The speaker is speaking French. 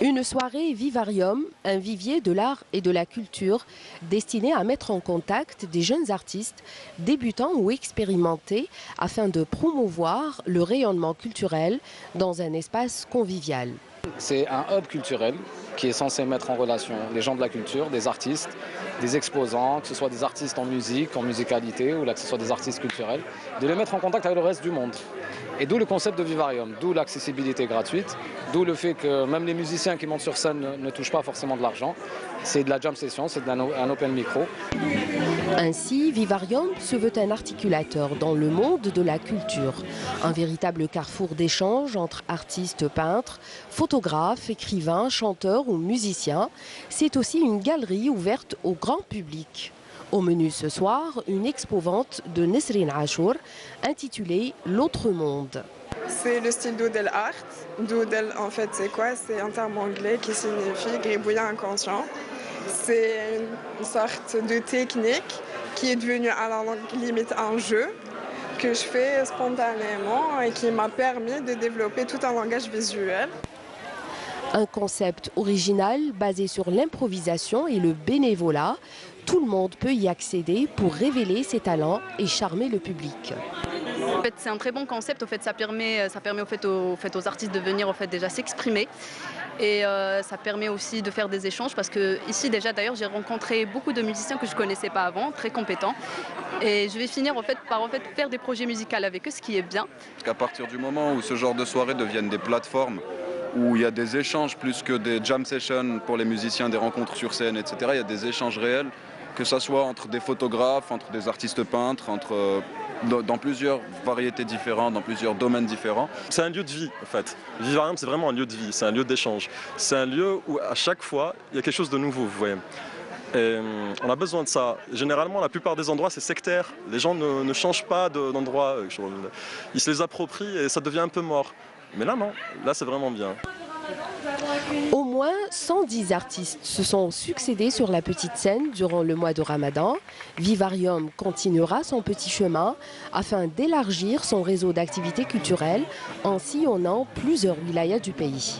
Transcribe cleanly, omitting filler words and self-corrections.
Une soirée Vivarium, un vivier de l'art et de la culture destiné à mettre en contact des jeunes artistes, débutants ou expérimentés, afin de promouvoir le rayonnement culturel dans un espace convivial. C'est un hub culturel qui est censé mettre en relation les gens de la culture, des artistes, des exposants, que ce soit des artistes en musique, en musicalité ou là que ce soit des artistes culturels, de les mettre en contact avec le reste du monde. Et d'où le concept de Vivarium, d'où l'accessibilité gratuite, d'où le fait que même les musiciens qui montent sur scène ne touchent pas forcément de l'argent. C'est de la jam session, c'est un open micro. Ainsi, Vivarium se veut un articulateur dans le monde de la culture. Un véritable carrefour d'échanges entre artistes peintres, photographes, écrivains, chanteurs ou musiciens. C'est aussi une galerie ouverte au grand public. Au menu ce soir, une expo-vente de Nesrine Achour intitulée « L'autre monde ». C'est le style doodle art. Doodle, en fait, c'est quoi? C'est un terme anglais qui signifie gribouillant inconscient. C'est une sorte de technique qui est devenue à la longue limite un jeu que je fais spontanément et qui m'a permis de développer tout un langage visuel. Un concept original basé sur l'improvisation et le bénévolat. Tout le monde peut y accéder pour révéler ses talents et charmer le public. En fait, c'est un très bon concept. Au fait, ça permet aux artistes de venir déjà s'exprimer. Et ça permet aussi de faire des échanges parce que ici déjà d'ailleurs j'ai rencontré beaucoup de musiciens que je ne connaissais pas avant, très compétents. Et je vais finir par faire des projets musicaux avec eux, ce qui est bien. Parce qu'à partir du moment où ce genre de soirées deviennent des plateformes où il y a des échanges plus que des jam sessions pour les musiciens, des rencontres sur scène, etc. Il y a des échanges réels, que ce soit entre des photographes, entre des artistes peintres, dans plusieurs variétés différentes, dans plusieurs domaines différents. C'est un lieu de vie en fait. Vivarium, c'est vraiment un lieu de vie, c'est un lieu d'échange. C'est un lieu où à chaque fois, il y a quelque chose de nouveau, vous voyez. Et on a besoin de ça. Généralement, la plupart des endroits, c'est sectaire. Les gens ne changent pas d'endroit. Ils se les approprient et ça devient un peu mort. Mais là, non. Là, c'est vraiment bien. Au moins 110 artistes se sont succédés sur la petite scène durant le mois de Ramadan. Vivarium continuera son petit chemin afin d'élargir son réseau d'activités culturelles en sillonnant plusieurs wilayas du pays.